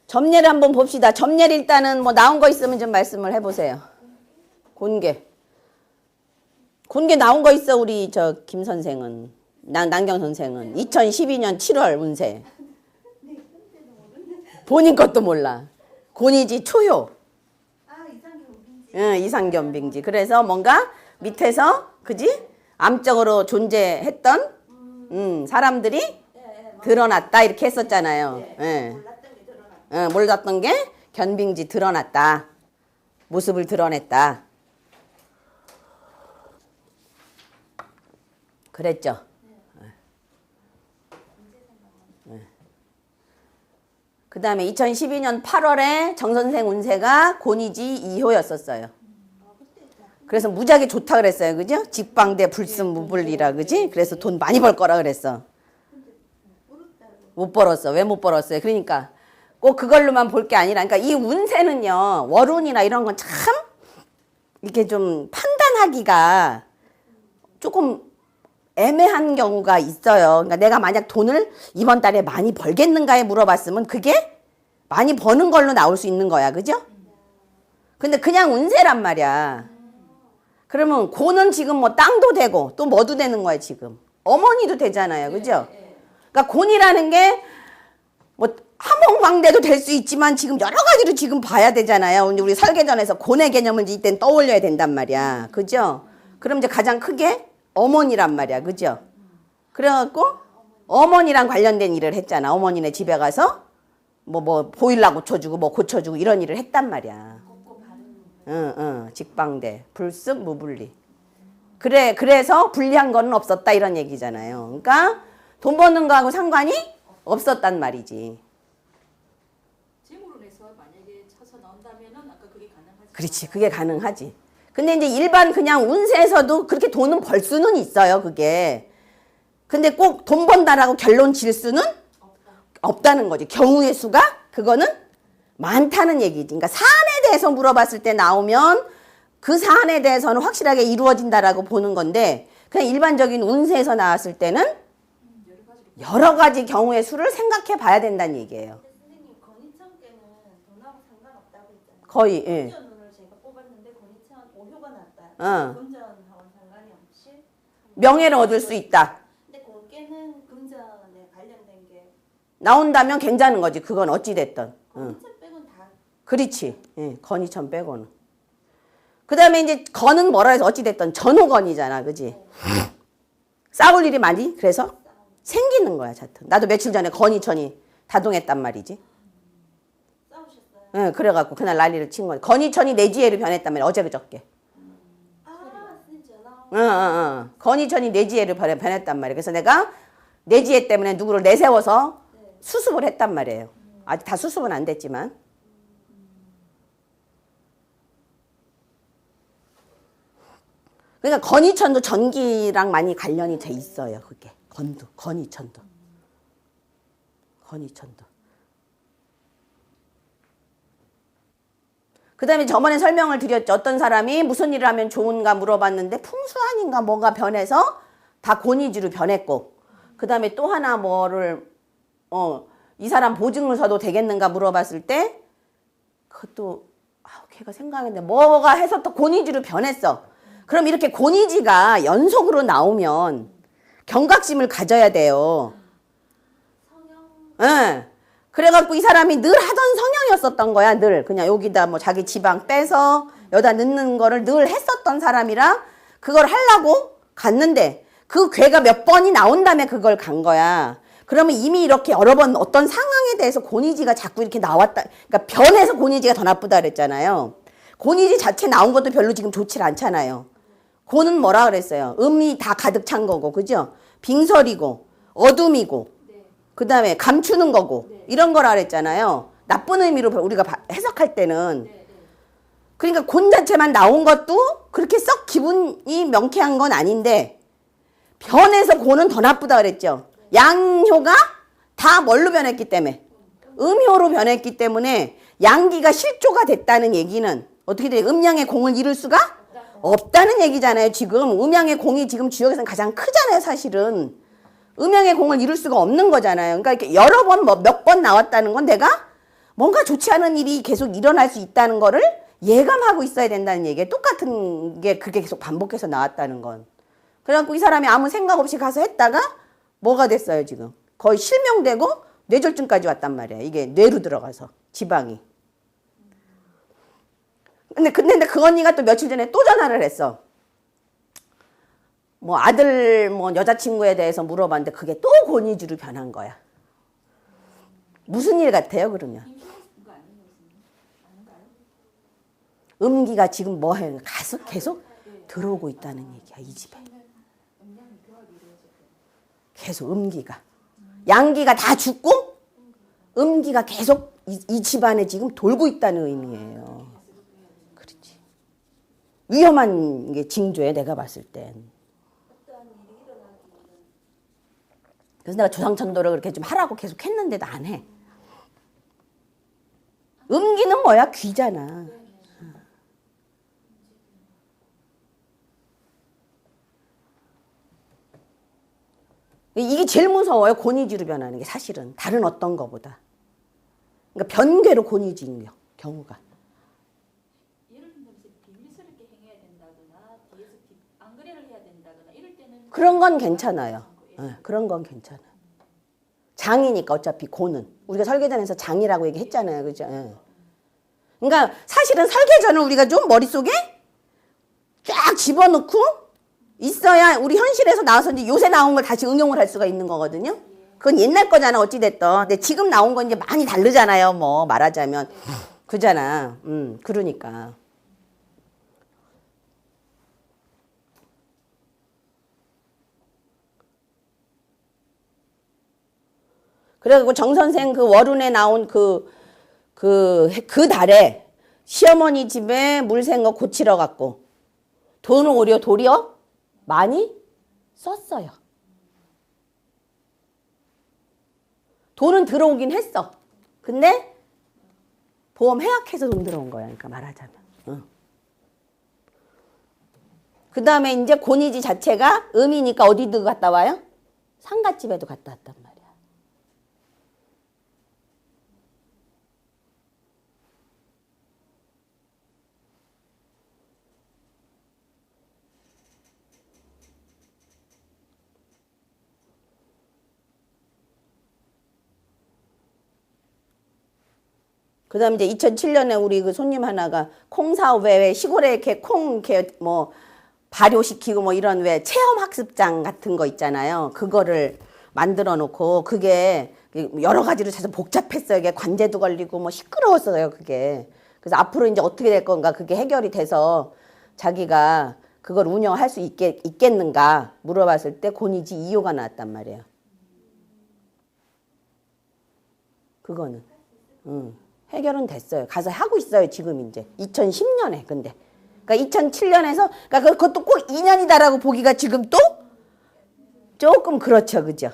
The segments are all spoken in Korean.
점례를 한번 봅시다. 점례를 일단은 뭐 나온 거 있으면 좀 말씀을 해보세요. 곤계. 곤계 나온 거 있어 우리 저 김 선생은. 남경 선생은. 2012년 7월 운세. 본인 것도 몰라. 곤이지 초효. 응, 이상견빙지. 그래서 뭔가 밑에서 그지? 암적으로 존재했던 사람들이 드러났다 이렇게 했었잖아요. 예. 몰랐던 게 견빙지 드러났다. 모습을 드러냈다. 그랬죠. 그 다음에 2012년 8월에 정선생 운세가 곤이지 2호였었어요. 그래서 무지하게 좋다 그랬어요. 그죠? 직방대 불승무불리라 그지? 그래서 돈 많이 벌 거라 그랬어. 못 벌었어. 왜 못 벌었어요? 그러니까 꼭 그걸로만 볼 게 아니라 그러니까 이 운세는요. 월운이나 이런 건 참 이렇게 좀 판단하기가 조금 애매한 경우가 있어요. 그러니까 내가 만약 돈을 이번 달에 많이 벌겠는가에 물어봤으면 그게 많이 버는 걸로 나올 수 있는 거야. 그죠? 근데 그냥 운세란 말이야. 그러면 고는 지금 뭐 땅도 되고 또 뭐도 되는 거야 지금. 어머니도 되잖아요. 그죠? 그러니까 곤이라는 게 뭐 함흥방대도 될 수 있지만 지금 여러 가지로 지금 봐야 되잖아요. 우리 설계전에서 곤의 개념을 이땐 떠올려야 된단 말이야. 그죠? 그럼 이제 가장 크게 어머니란 말이야. 그죠? 그래갖고 어머니랑 관련된 일을 했잖아. 어머니네 집에 가서 뭐 보일러 고쳐주고 뭐 고쳐주고 이런 일을 했단 말이야. 직방대 불승 무불리. 그래서 불리한 거는 없었다 이런 얘기잖아요. 그러니까 돈 버는 거하고 상관이 없었단 말이지. 재물로 해서 만약에 쳐서 나온다면은 아까 그게 가능하지. 그렇지, 그게 가능하지. 근데 이제 일반 그냥 운세에서도 그렇게 돈은 벌 수는 있어요, 그게. 근데 꼭 돈 번다라고 결론 질 수는 없다는 거지. 경우의 수가 그거는 많다는 얘기지. 그러니까 사안에 대해서 물어봤을 때 나오면 그 사안에 대해서는 확실하게 이루어진다라고 보는 건데 그냥 일반적인 운세에서 나왔을 때는 여러 가지 경우의 수를 생각해 봐야 된다는 얘기예요. 선생님 건희천께는 돈하고 상관없다고 했잖아요. 거의, 예. 금전운을 제가 뽑았는데 건희천 5효가 났다. 금전하고는 상관이 없이 명예를 얻을 수 있다. 근데 곤께는 금전에 관련된 게 나온다면 괜찮은 거지. 그건 어찌됐든. 건희천 빼곤 다 그렇지. 예, 건이천 빼고는. 그 다음에 이제 건은 뭐라 해서 어찌됐든 전호건이잖아. 그지? 싸울 일이 많이 그래서 생기는 거야. 자튼. 나도 며칠 전에 건이천이 다동했단 말이지. 싸우셨어요? 예, 그래갖고 그날 난리를 친 거야. 건이천이 내지혜로 변했단 말이야. 어제 그저께. 선생님 전화 건이천이 내지혜로 변했단 말이야. 그래서 내가 내지혜 때문에 누구를 내세워서 수습을 했단 말이에요. 아직 다 수습은 안 됐지만. 그러니까 건이천도 전기랑 많이 관련이 돼 있어요. 그게 건도 건이천도. 그 다음에 저번에 설명을 드렸죠. 어떤 사람이 무슨 일을 하면 좋은가 물어봤는데 풍수한인가 뭔가 변해서 다 곤이지로 변했고 그 다음에 또 하나 뭐를 이 사람 보증을 서도 되겠는가 물어봤을 때 그것도 걔가 생각했는데 뭐가 해서 또 곤이지로 변했어. 그럼 이렇게 곤이지가 연속으로 나오면 경각심을 가져야 돼요. 예. 그래갖고 이 사람이 늘 하던 성향이었었던 거야. 늘 그냥 여기다 뭐 자기 지방 빼서 여기다 넣는 거를 늘 했었던 사람이라 그걸 하려고 갔는데 그 괴가 몇 번이 나온 다음에 그걸 간 거야. 그러면 이미 이렇게 여러 번 어떤 상황에 대해서 곤이지가 자꾸 이렇게 나왔다. 그러니까 변해서 곤이지가 더 나쁘다 그랬잖아요. 곤이지 자체 나온 것도 별로 지금 좋지 않잖아요. 곤은 뭐라 그랬어요? 음이 다 가득 찬 거고, 그죠? 빙설이고, 어둠이고, 그 다음에 감추는 거고, 이런 거라 그랬잖아요. 나쁜 의미로 우리가 해석할 때는. 그러니까 곤 자체만 나온 것도 그렇게 썩 기분이 명쾌한 건 아닌데, 변해서 곤은 더 나쁘다 그랬죠. 양효가 다 뭘로 변했기 때문에? 음효로 변했기 때문에 양기가 실조가 됐다는 얘기는 어떻게 돼요? 음양의 공을 이룰 수가 없다는 얘기잖아요. 지금 음양의 공이 지금 주역에서는 가장 크잖아요. 사실은 음양의 공을 이룰 수가 없는 거잖아요. 그러니까 이렇게 여러 번 몇 번 나왔다는 건 내가 뭔가 좋지 않은 일이 계속 일어날 수 있다는 거를 예감하고 있어야 된다는 얘기에 똑같은 게 그게 계속 반복해서 나왔다는 건. 그래갖고 이 사람이 아무 생각 없이 가서 했다가 뭐가 됐어요, 지금. 거의 실명되고 뇌졸중까지 왔단 말이야. 이게 뇌로 들어가서, 지방이. 근데 그 언니가 또 며칠 전에 또 전화를 했어. 뭐 아들 뭐 여자친구에 대해서 물어봤는데 그게 또 권위주로 변한 거야. 무슨 일 같아요, 그러면? 임신했은 거 아니에요, 선생님? 아닌가요? 음기가 지금 뭐 해? 계속 들어오고 있다는 얘기야, 이 집에. 음양이 교합이 이루어졌대요. 계속 음기가. 양기가 다 죽고 음기가 계속 이 집안에 지금 돌고 있다는 의미예요. 그렇지. 위험한 게 징조에 내가 봤을 땐. 어떠한 일이 일어나기는 그래서 내가 조상천도를 그렇게 좀 하라고 계속 했는데도 안 해. 음기는 뭐야? 귀잖아. 이게 제일 무서워요. 권위주로 변하는 게 사실은. 다른 어떤 거보다. 그러니까 변괴로 권위주인 경우가. 예를 들면 비밀스럽게 행해야 된다거나 뒤에서 안 그래를 해야 된다거나 이럴 때는 그런 건 괜찮아요. 그런 건 괜찮아요. 장이니까 어차피 고는. 우리가 설계전에서 장이라고 얘기했잖아요. 그죠? 예. 그러니까 사실은 설계전을 우리가 좀 머릿속에 쫙 집어넣고 있어야 우리 현실에서 나와서 이제 요새 나온 걸 다시 응용을 할 수가 있는 거거든요. 그건 옛날 거잖아, 어찌됐든. 근데 지금 나온 건 이제 많이 다르잖아요, 뭐, 말하자면. 그잖아. 그러니까. 그래가지고 정 선생 그 월운에 나온 그 달에 시어머니 집에 물 샌 거 고치러 갔고 돈을 오히려 도리어 많이 썼어요. 돈은 들어오긴 했어. 근데 보험 해약해서 돈 들어온 거야. 그러니까 말하자면. 그 다음에 이제 권위지 자체가 음이니까 어디도 갔다 와요? 상갓집에도 갔다 왔단 말이야. 그 다음에 이제 2007년에 우리 그 손님 하나가 콩사업에 왜 시골에 이렇게 콩 이렇게 뭐 발효시키고 뭐 이런 왜 체험학습장 같은 거 있잖아요. 그거를 만들어 놓고 그게 여러 가지로 해서 복잡했어요. 이게 관제도 걸리고 뭐 시끄러웠어요. 그게. 그래서 앞으로 이제 어떻게 될 건가 그게 해결이 돼서 자기가 그걸 운영할 수 있겠는가 물어봤을 때 권위지 2호가 나왔단 말이에요. 그거는. 해결은 됐어요. 가서 하고 있어요. 지금 이제 2010년에 근데. 그러니까 2007년에서 그러니까 그것도 꼭 2년이다라고 보기가 지금 또 조금 그렇죠. 그죠?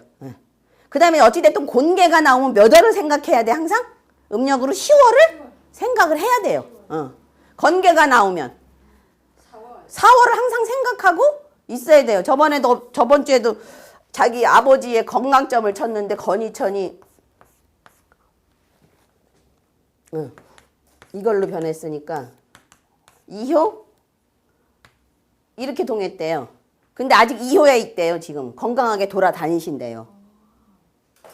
그 다음에 어찌됐든 곤개가 나오면 몇 월을 생각해야 돼 항상? 음력으로 10월을 생각을 해야 돼요. 건개가 나오면 4월을 항상 생각하고 있어야 돼요. 저번 주에도 자기 아버지의 건강점을 쳤는데 건이천이 이걸로 변했으니까 2호 이렇게 동했대요. 근데 아직 2호에 있대요. 지금 건강하게 돌아다니신대요.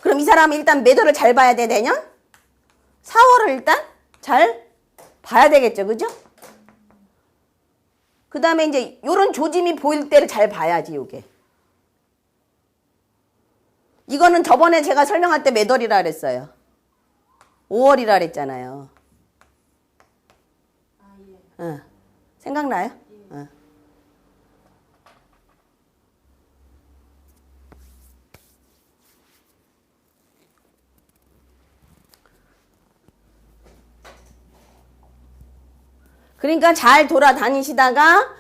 그럼 이 사람은 일단 매도를 잘 봐야 돼. 내년 4월을 일단 잘 봐야 되겠죠. 그죠? 그 다음에 이제 요런 조짐이 보일 때를 잘 봐야지. 요게 이거는 저번에 제가 설명할 때 몇 월이라 그랬어요. 5월이라 그랬잖아요. 생각나요? 그러니까 잘 돌아다니시다가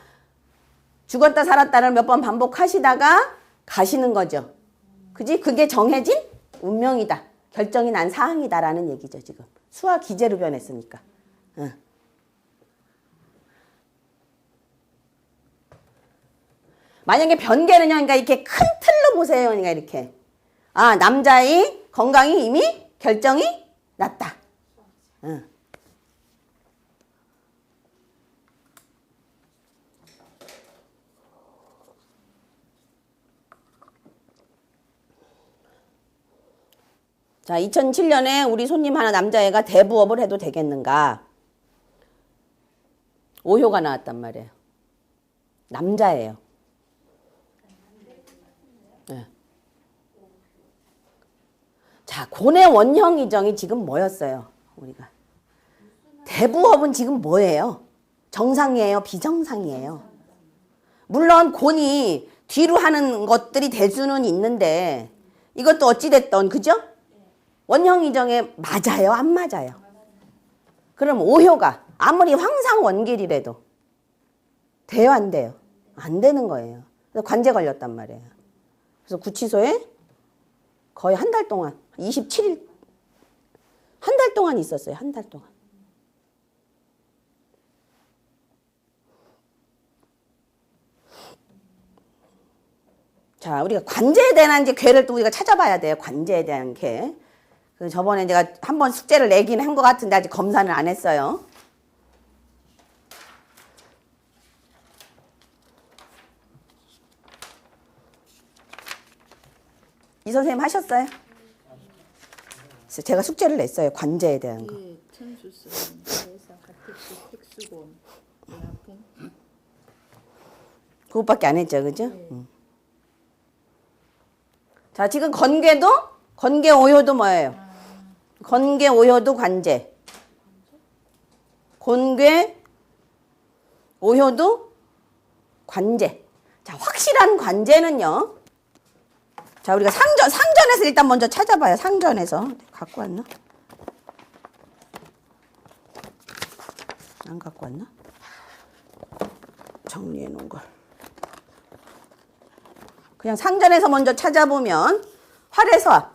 죽었다 살았다를 몇 번 반복하시다가 가시는 거죠. 그지? 그게 정해진 운명이다. 결정이 난 사항이다라는 얘기죠. 지금 수화 기제로 변했으니까. 만약에 변개는요. 그러니까 이렇게 큰 틀로 보세요. 그러니까 이렇게 남자의 건강이 이미 결정이 났다. 응. 자, 2007년에 우리 손님 하나 남자애가 대부업을 해도 되겠는가? 오효가 나왔단 말이에요. 남자예요. 네. 자, 고뇌 원형 이정이 지금 뭐였어요? 우리가 대부업은 지금 뭐예요? 정상이에요? 비정상이에요? 물론 곤이 뒤로 하는 것들이 될 수는 있는데 이것도 어찌됐던 그죠? 원형 이정에 맞아요? 안 맞아요? 그럼 오효가 아무리 황상원길이라도 돼요? 안 돼요? 안 되는 거예요. 그래서 관제 걸렸단 말이에요. 그래서 구치소에 거의 한 달 동안 27일 한 달 동안 있었어요. 한 달 동안. 자, 우리가 관제에 대한 이제 괴를 또 우리가 찾아봐야 돼요. 관제에 대한 괴. 그 저번에 제가 한번 숙제를 내긴 한 것 같은데 아직 검사는 안 했어요. 이 선생님 하셨어요? 그래서 제가 숙제를 냈어요. 관제에 대한 거. 예, 천수성, 대상, 가택수, 택수곤, 대화풍. 그것밖에 안 했죠, 그죠? 자, 지금 건괴도 건괴 오효도 뭐예요? 건괴 오효도 관제. 건괴 오효도 관제. 자, 확실한 관제는요. 자, 우리가 상전에서 일단 먼저 찾아봐요. 상전에서. 갖고 왔나? 안 갖고 왔나? 정리해 놓은 걸. 그냥 상전에서 먼저 찾아보면 활에서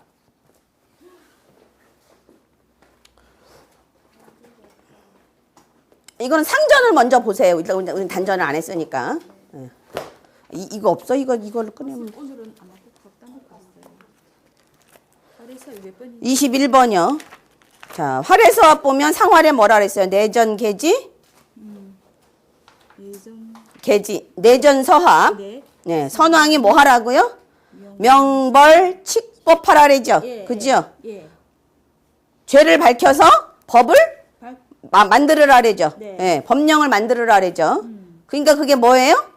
이거는 상전을 먼저 보세요. 일단 우리는 단전을 안 했으니까. 네. 이거 없어? 이걸로 꺼내면. 오늘은 아마 꼭 딴거 봤어요. 그래서 몇 번이 21번이요. 자, 활에서 보면 상활에 뭐라 그랬어요? 내전 계지? 예정 계지. 내전 서합. 네. 네, 선왕이 뭐 하라고요? 명벌 칙법하라 그러죠. 예, 그죠? 예. 죄를 밝혀서 법을 발 만들으라 그러죠. 네. 예, 법령을 만들으라 그러죠. 그러니까 그게 뭐예요?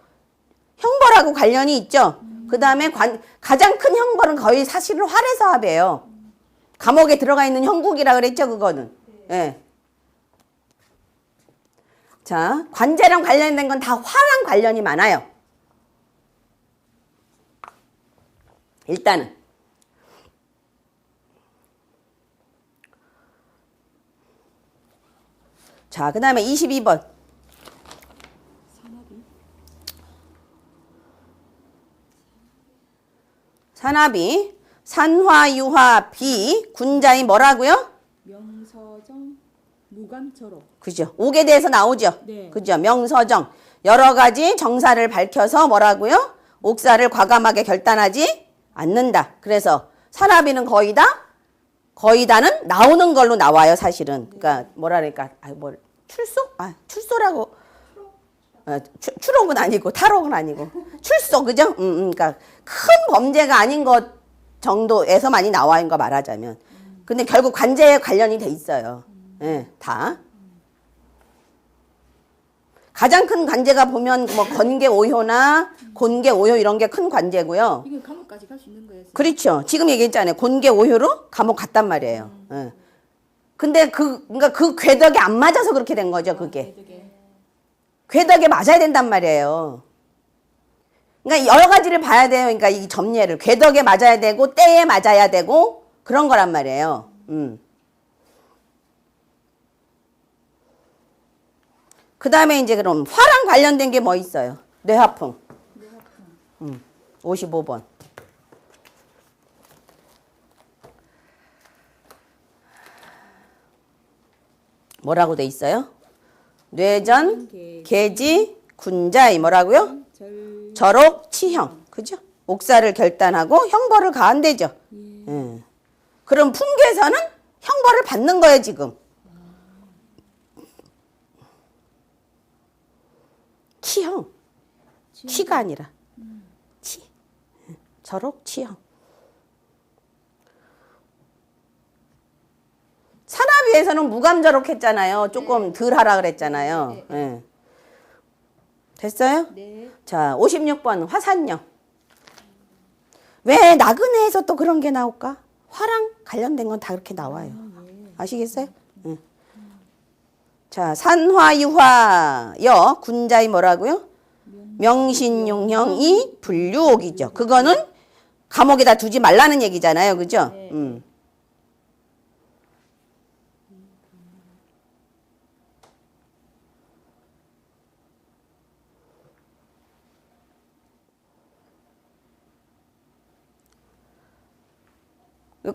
형벌하고 관련이 있죠. 그 다음에 가장 큰 형벌은 거의 사실은 활해서합이에요. 감옥에 들어가 있는 형국이라 그랬죠, 그거는. 예. 자, 관제랑 관련된 건 다 화랑 관련이 많아요. 일단은. 자, 그 다음에 22번. 산합이 산화유화 비 군자이 뭐라고요? 명서정 무감처로. 그죠. 옥에 대해서 나오죠. 네. 그죠. 명서정 여러 가지 정사를 밝혀서 뭐라고요? 옥사를 과감하게 결단하지 않는다. 그래서 산합이는 거의 다는 나오는 걸로 나와요, 사실은. 그러니까 뭐랄까, 출소? 출소라고. 추록은 아니고 탈옥은 아니고 출소, 그죠? 그러니까 큰 범죄가 아닌 것 정도에서 많이 나와인 거 말하자면. 근데 결국 관제에 관련이 돼 있어요. 예, 다. 가장 큰 관제가 보면 뭐 건계 오효나 곤계 오효 이런 게 큰 관제고요. 이게 감옥까지 갈 수 있는 거예요. 그렇죠. 지금 얘기했잖아요. 곤계 오효로 감옥 갔단 말이에요. 예. 근데 그러니까 그 궤덕이 안 맞아서 그렇게 된 거죠, 그게. 궤덕에 맞아야 된단 말이에요. 그러니까 여러 가지를 봐야 돼요. 그러니까 이 점례를 궤덕에 맞아야 되고 때에 맞아야 되고 그런 거란 말이에요. 그 다음에 이제 그럼 화랑 관련된 게 뭐 있어요? 뇌하풍. 55번. 뭐라고 돼 있어요? 뇌전, 계지, 군자이 뭐라고요? 절옥, 치형. 그죠? 옥사를 결단하고 형벌을 가한대죠. 예. 그럼 풍계에서는 형벌을 받는 거예요, 지금. 치형. 치가 아니라 치. 저록 치형. 산화비에서는 무감저록 했잖아요. 조금 덜 하라 그랬잖아요. 예. 됐어요? 네. 자, 56번 화산역. 왜 나그네에서 또 그런 게 나올까? 화랑 관련된 건 다 그렇게 나와요. 아시겠어요? 응. 자, 산화유화 여 군자이 뭐라고요? 명신용형이 분류옥이죠. 그거는 감옥에다 두지 말라는 얘기잖아요. 그죠?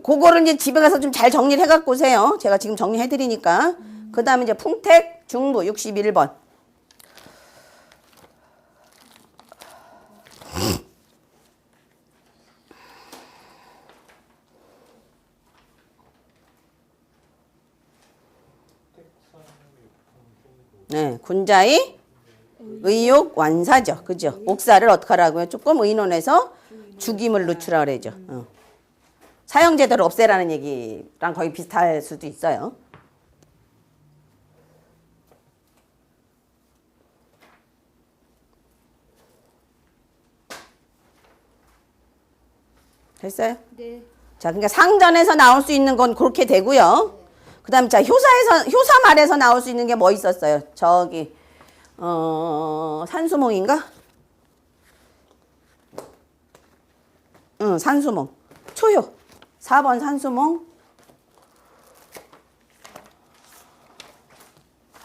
그거를 이제 집에 가서 좀 잘 정리를 해갖고 오세요. 제가 지금 정리해드리니까. 그 다음에 이제 풍택 중부 61번. 네, 군자의 의욕 완사죠. 그죠? 옥사를 어떻게 하라고요? 조금 의논해서 죽임을 늦추라 그러죠. 사형제도를 없애라는 얘기랑 거의 비슷할 수도 있어요. 됐어요? 네. 자, 그러니까 상전에서 나올 수 있는 건 그렇게 되고요. 그 다음에 자, 효사 말에서 나올 수 있는 게 뭐 있었어요? 저기, 산수몽인가? 응, 산수몽. 초효. 4번 산수몽.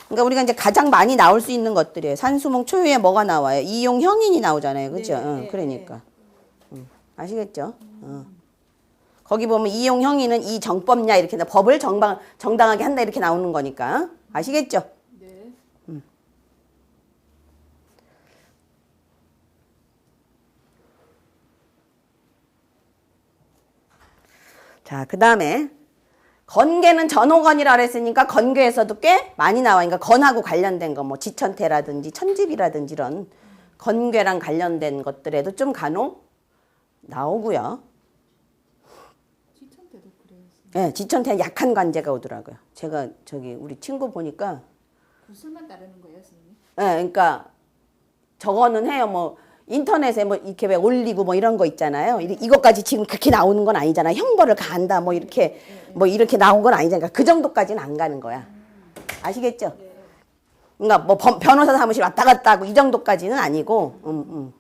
그러니까 우리가 이제 가장 많이 나올 수 있는 것들이에요. 산수몽 초효에 뭐가 나와요? 이용 형인이 나오잖아요. 그죠? 응, 그러니까. 아시겠죠? 거기 보면 이용 형인은 이 정법냐 이렇게 법을 정당하게 한다 이렇게 나오는 거니까. 아시겠죠? 네. 자, 그 다음에 건괴는 전호건이라 그랬으니까 건괴에서도 꽤 많이 나와요. 그러니까 건하고 관련된 거, 뭐 지천태라든지 천집이라든지 이런 건괴랑 관련된 것들에도 좀 간혹 나오고요. 지천대도 그래요. 네, 지천태는 약한 관제가 오더라고요. 제가 저기 우리 친구 보니까 구슬만 따르는 거예요, 선생님? 네, 그러니까 저거는 해요. 뭐 인터넷에 뭐 이렇게 왜 올리고 뭐 이런 거 있잖아요. 이것까지 지금 그렇게 나오는 건 아니잖아요. 형벌을 가한다 뭐 이렇게 나온 건 아니잖아요. 그러니까 그 정도까지는 안 가는 거야. 아시겠죠? 그러니까 뭐 변호사 사무실 왔다 갔다 하고 이 정도까지는 아니고.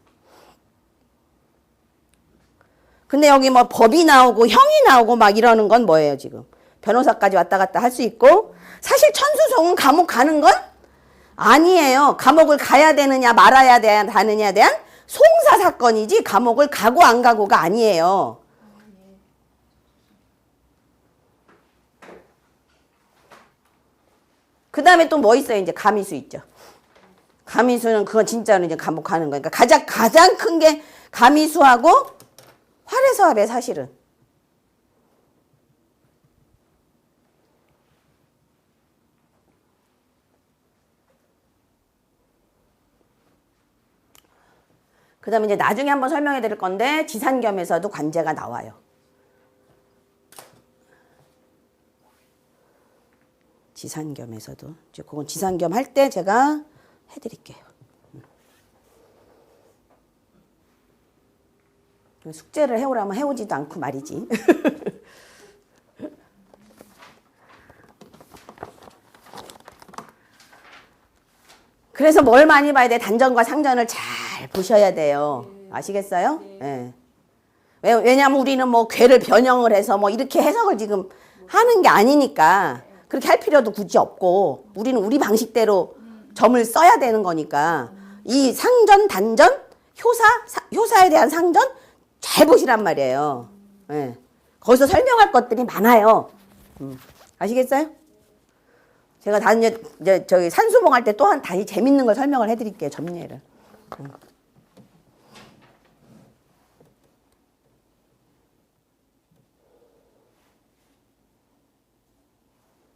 근데 여기 뭐 법이 나오고 형이 나오고 막 이러는 건 뭐예요, 지금? 변호사까지 왔다 갔다 할 수 있고, 사실 천수송은 감옥 가는 건 아니에요. 감옥을 가야 되느냐 말아야 되느냐에 대한 송사 사건이지 감옥을 가고 안 가고가 아니에요. 그 다음에 또 뭐 있어요? 이제 가미수 있죠. 가미수는 그건 진짜로 이제 감옥 가는 거니까 가장 큰 게 가미수하고 활해서합의 사실은. 그 다음에 이제 나중에 한번 설명해 드릴 건데 지산겸에서도 관제가 나와요. 지산겸에서도. 이제 그건 지산겸 할 때 제가 해드릴게요. 숙제를 해오라면 해오지도 않고 말이지. 그래서 뭘 많이 봐야 돼? 단전과 상전을 잘 보셔야 돼요. 아시겠어요? 네. 왜냐하면 우리는 뭐 괴를 변형을 해서 뭐 이렇게 해석을 지금 하는 게 아니니까 그렇게 할 필요도 굳이 없고 우리는 우리 방식대로 점을 써야 되는 거니까 이 상전, 단전, 효사에 대한 상전 잘 보시란 말이에요. 네. 거기서 설명할 것들이 많아요. 아시겠어요? 제가 다른 저기 산수봉 할 때 또 다시 재밌는 걸 설명을 해드릴게요. 점례를.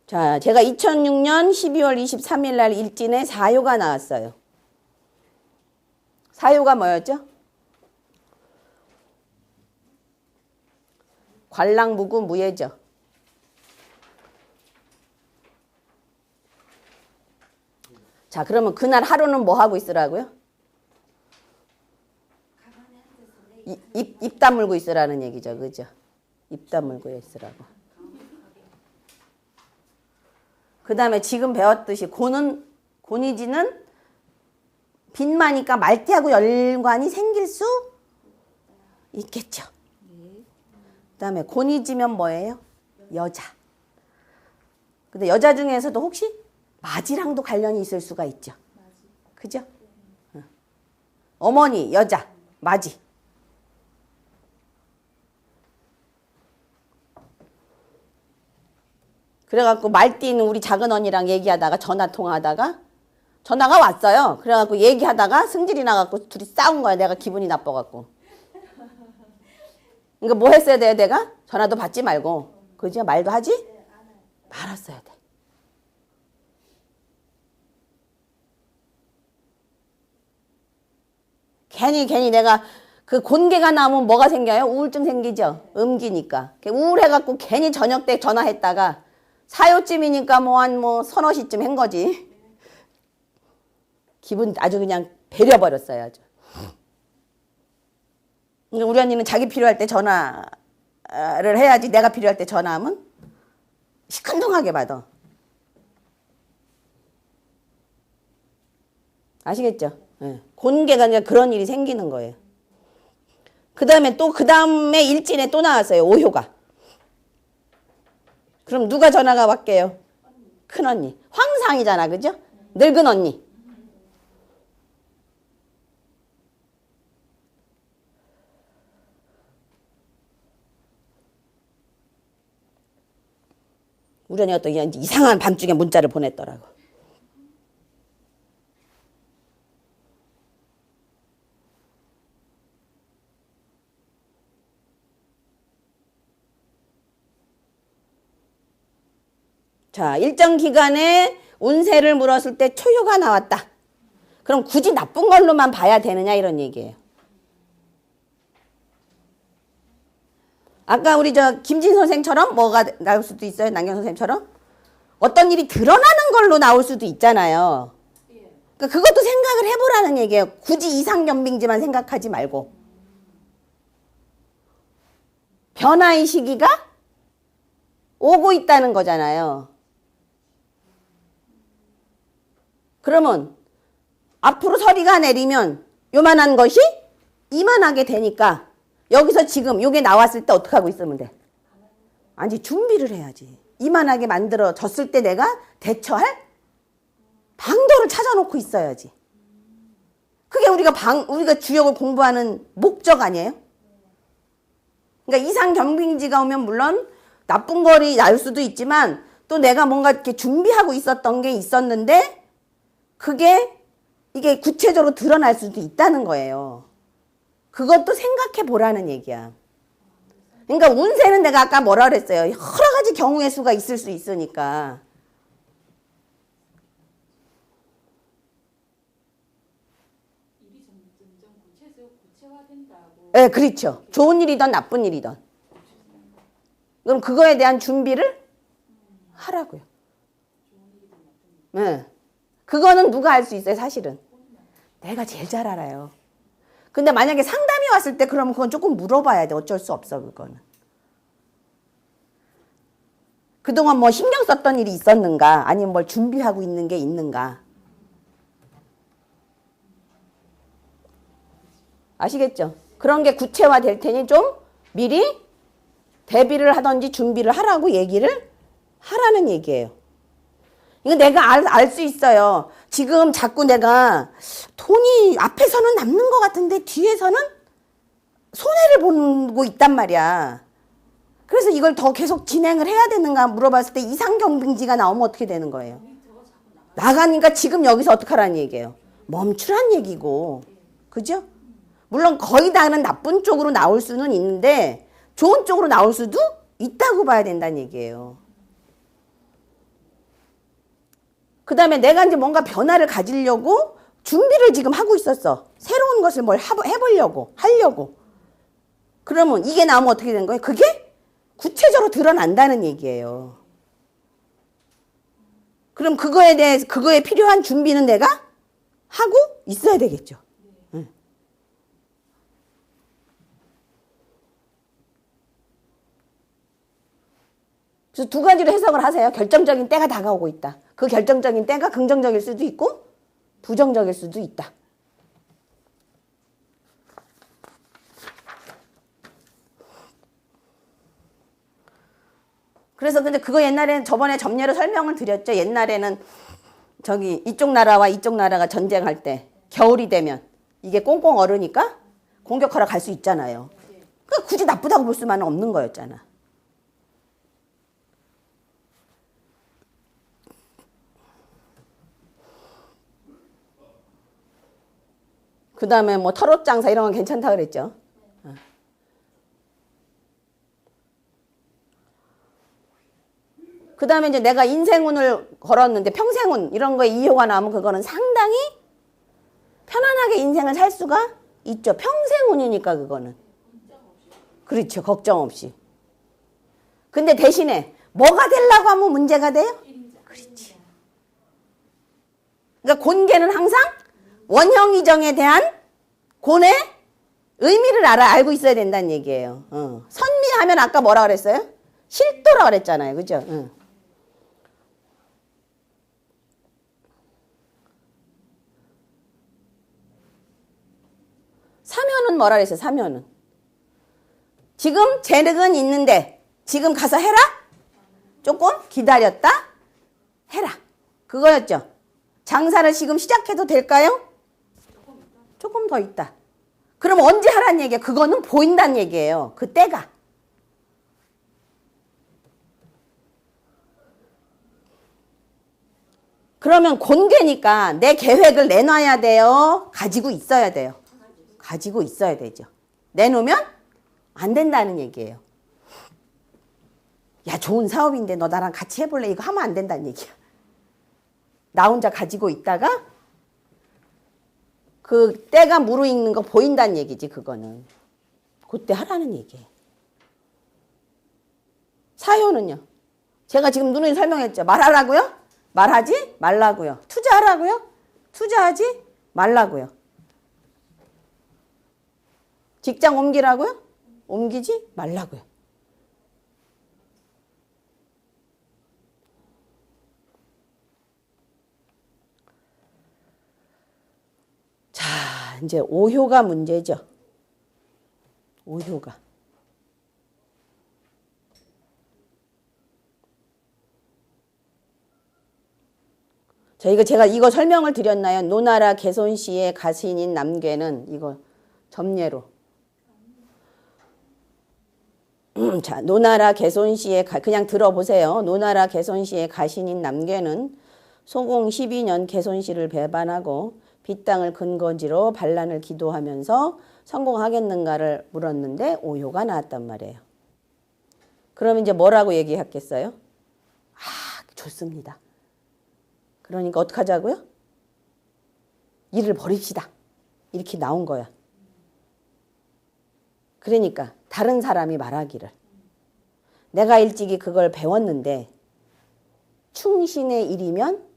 자, 제가 2006년 12월 23일 날 일진에 4요가 나왔어요. 사유가 뭐였죠? 관랑무구 무예죠. 자, 그러면 그날 하루는 뭐 하고 있으라고요? 입 다물고 있으라는 얘기죠. 그죠? 입 다물고 있으라고. 그 다음에 지금 배웠듯이 곤이지는 빈마니까 말띠하고 연관이 생길 수 있겠죠. 그 다음에 곤이지면 뭐예요? 여자. 근데 여자 중에서도 혹시 맞이랑도 관련이 있을 수가 있죠. 그죠? 어머니, 여자, 맞이. 그래갖고 말띠는 우리 작은 언니랑 얘기하다가 전화 통화하다가 전화가 왔어요. 그래갖고 얘기하다가 승질이 나갖고 둘이 싸운 거야. 내가 기분이 나빠갖고. 그러니까 뭐 했어야 돼요, 내가? 전화도 받지 말고. 그죠? 말도 하지? 말았어야 돼. 괜히 내가 그 곤개가 나오면 뭐가 생겨요? 우울증 생기죠? 음기니까. 우울해갖고 괜히 저녁 때 전화했다가 사요쯤이니까 한 서너 시쯤 한 거지. 기분 아주 그냥 배려버렸어요. 아주. 우리 언니는 자기 필요할 때 전화를 해야지 내가 필요할 때 전화하면 시큰둥하게 받아. 아시겠죠? 네. 곤개가 이제 그런 일이 생기는 거예요. 그 다음에 또 그 다음에 일진에 또 나왔어요. 오효가. 그럼 누가 전화가 왔게요? 큰언니. 황상이잖아. 그죠? 늙은 언니. 우리 언니가 또 이상한 밤중에 문자를 보냈더라고. 자, 일정 기간에 운세를 물었을 때 초효가 나왔다. 그럼 굳이 나쁜 걸로만 봐야 되느냐 이런 얘기예요. 아까 우리 김진 선생처럼 뭐가 나올 수도 있어요. 남경 선생처럼 어떤 일이 드러나는 걸로 나올 수도 있잖아요. 그러니까 그것도 생각을 해보라는 얘기예요. 굳이 이상견빙지만 생각하지 말고. 변화의 시기가 오고 있다는 거잖아요. 그러면 앞으로 서리가 내리면 요만한 것이 이만하게 되니까 여기서 지금 요게 나왔을 때 어떻게 하고 있으면 돼? 아니 준비를 해야지. 이만하게 만들어졌을 때 내가 대처할 방도를 찾아놓고 있어야지. 그게 우리가 주역을 공부하는 목적 아니에요? 그러니까 이상경빙지가 오면 물론 나쁜 거리 날 수도 있지만 또 내가 뭔가 이렇게 준비하고 있었던 게 있었는데 이게 구체적으로 드러날 수도 있다는 거예요. 그것도 생각해 보라는 얘기야. 그러니까 운세는 내가 아까 뭐라 그랬어요. 여러 가지 경우의 수가 있을 수 있으니까. 일이 점점 구체화된다고. 네, 그렇죠. 좋은 일이든 나쁜 일이든. 그럼 그거에 대한 준비를 하라고요. 네. 그거는 누가 알 수 있어요, 사실은? 내가 제일 잘 알아요. 근데 만약에 상담이 왔을 때 그러면 그건 조금 물어봐야 돼. 어쩔 수 없어, 그거는. 그동안 뭐 신경 썼던 일이 있었는가? 아니면 뭘 준비하고 있는 게 있는가? 아시겠죠? 그런 게 구체화될 테니 좀 미리 대비를 하든지 준비를 하라고 얘기를 하라는 얘기예요. 이거 내가 알 수 있어요. 지금 자꾸 내가 돈이 앞에서는 남는 것 같은데 뒤에서는 손해를 보고 있단 말이야. 그래서 이걸 더 계속 진행을 해야 되는가 물어봤을 때 이상경빙지가 나오면 어떻게 되는 거예요? 나가니까 지금 여기서 어떻게 하라는 얘기예요? 멈추란 얘기고. 그죠? 물론 거의 다는 나쁜 쪽으로 나올 수는 있는데 좋은 쪽으로 나올 수도 있다고 봐야 된다는 얘기예요. 그 다음에 내가 이제 뭔가 변화를 가지려고 준비를 지금 하고 있었어. 새로운 것을 뭘 해보려고, 하려고. 그러면 이게 나오면 어떻게 되는 거예요? 그게 구체적으로 드러난다는 얘기예요. 그럼 그거에 대해서, 그거에 필요한 준비는 내가 하고 있어야 되겠죠. 응. 그래서 두 가지로 해석을 하세요. 결정적인 때가 다가오고 있다. 그 결정적인 때가 긍정적일 수도 있고 부정적일 수도 있다. 그래서 근데 그거 옛날에는 저번에 점례로 설명을 드렸죠. 옛날에는 저기 이쪽 나라와 이쪽 나라가 전쟁할 때 겨울이 되면 이게 꽁꽁 얼으니까 공격하러 갈 수 있잖아요. 그러니까 굳이 나쁘다고 볼 수만은 없는 거였잖아. 그 다음에 뭐 털옷 장사 이런 건 괜찮다 그랬죠. 그 다음에 이제 내가 인생운을 걸었는데 평생운 이런 거에 이효가 나오면 그거는 상당히 편안하게 인생을 살 수가 있죠. 평생운이니까 그거는. 그렇죠. 걱정 없이. 근데 대신에 뭐가 되려고 하면 문제가 돼요? 그렇지. 그러니까 곤계는 항상 원형이정에 대한 곤의 의미를 알고 있어야 된다는 얘기예요. 선미하면 아까 뭐라 그랬어요? 실도라 그랬잖아요. 그죠? 사면은 뭐라 그랬어요? 사면은. 지금 재능은 있는데 지금 가서 해라? 조금 기다렸다? 해라. 그거였죠. 장사를 지금 시작해도 될까요? 조금 더 있다. 그럼 언제 하라는 얘기야? 그거는 보인다는 얘기예요. 그 때가. 그러면 곤괴니까 내 계획을 내놔야 돼요? 가지고 있어야 돼요? 가지고 있어야 되죠. 내놓으면 안 된다는 얘기예요. 야, 좋은 사업인데 너 나랑 같이 해볼래? 이거 하면 안 된다는 얘기야. 나 혼자 가지고 있다가 그 때가 무르익는 거 보인다는 얘기지. 그거는 그때 하라는 얘기예요. 사효는요, 제가 지금 누누이 설명했죠. 말하라고요? 말하지 말라고요. 투자하라고요? 투자하지 말라고요. 직장 옮기라고요? 옮기지 말라고요. 자, 이제 오효가 문제죠. 오효가. 제가 이거 설명을 드렸나요? 노나라 개손시의 가신인 남괴는 이거 점례로. 자, 노나라 개손시의 그냥 들어보세요. 노나라 개손시의 가신인 남괴는 소공 12년 개손시를 배반하고 빚땅을 근거지로 반란을 기도하면서 성공하겠는가를 물었는데 오효가 나왔단 말이에요. 그럼 이제 뭐라고 얘기했겠어요? 아, 좋습니다. 그러니까 어떻게 하자고요? 일을 버립시다. 이렇게 나온 거야. 그러니까 다른 사람이 말하기를 내가 일찍이 그걸 배웠는데 충신의 일이면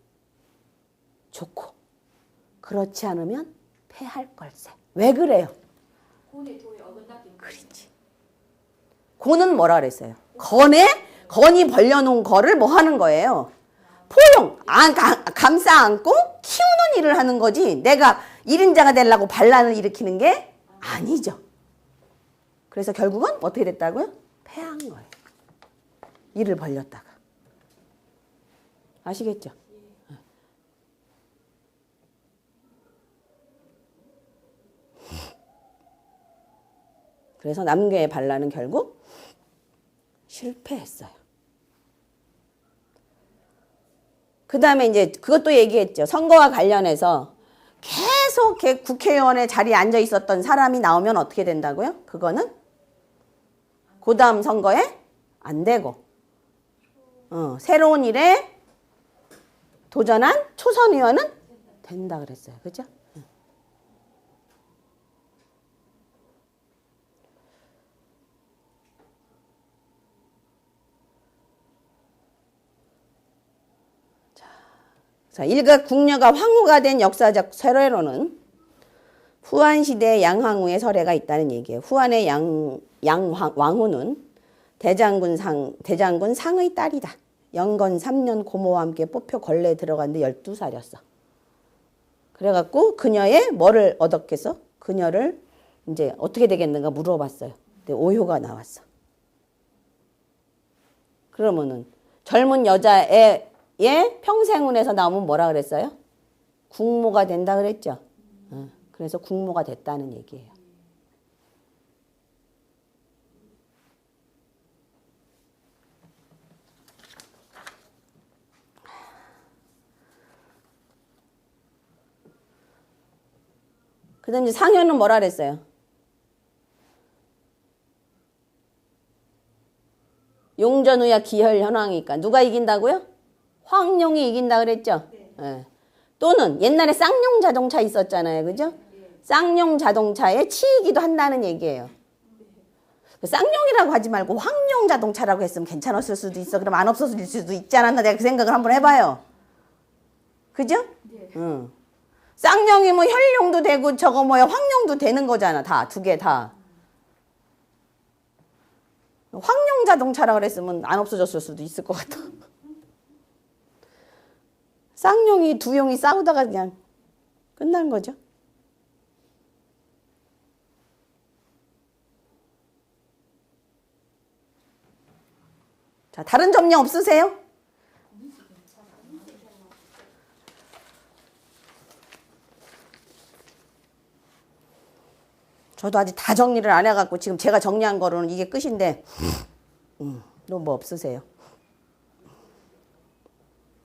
좋고 그렇지 않으면 패할 걸세. 왜 그래요? 곤의 도에 어긋나기. 그렇지. 곤은 뭐라 그랬어요? 건이 벌려놓은 거를 뭐 하는 거예요? 포용, 감싸 안고 키우는 일을 하는 거지 내가 1인자가 되려고 반란을 일으키는 게 아니죠. 그래서 결국은 어떻게 됐다고요? 패한 거예요. 일을 벌렸다가. 아시겠죠? 그래서 남괴의 반란은 결국 실패했어요. 그 다음에 이제 그것도 얘기했죠. 선거와 관련해서 계속 국회의원의 자리에 앉아 있었던 사람이 나오면 어떻게 된다고요? 그거는 그 다음 선거에 안 되고 새로운 일에 도전한 초선 의원은 된다 그랬어요. 그죠? 자, 일각 궁녀가 황후가 된 역사적 설례로는 후한시대 양황후의 설례가 있다는 얘기예요. 후한의 왕후는 대장군 상의 딸이다. 영건 3년 고모와 함께 뽑혀 걸레에 들어갔는데 12살이었어. 그래갖고 그녀의 뭐를 얻었겠어? 그녀를 이제 어떻게 되겠는가 물어봤어요. 근데 오효가 나왔어. 그러면은 젊은 여자의 평생운에서 나오면 뭐라 그랬어요? 국모가 된다 그랬죠. 그래서 국모가 됐다는 얘기예요. 그 다음에 이제 상효는 뭐라 그랬어요? 용전우야 기혈 현황이니까 누가 이긴다고요? 황룡이 이긴다 그랬죠? 네. 또는 옛날에 쌍용 자동차 있었잖아요. 그죠? 쌍용 자동차에 치이기도 한다는 얘기예요. 쌍용이라고 하지 말고 황용 자동차라고 했으면 괜찮았을 수도 있어. 그럼 안 없어질 수도 있지 않았나? 내가 그 생각을 한번 해봐요. 그죠? 응. 쌍용이 뭐 혈용도 되고 저거 뭐야 황용도 되는 거잖아. 다 두 개 다. 황용 자동차라고 그랬으면 안 없어졌을 수도 있을 것 같아. 쌍용이 두 용이 싸우다가 그냥 끝난 거죠. 자, 다른 점령 없으세요? 저도 아직 다 정리를 안 해갖고 지금 제가 정리한 거로는 이게 끝인데 또 뭐 없으세요?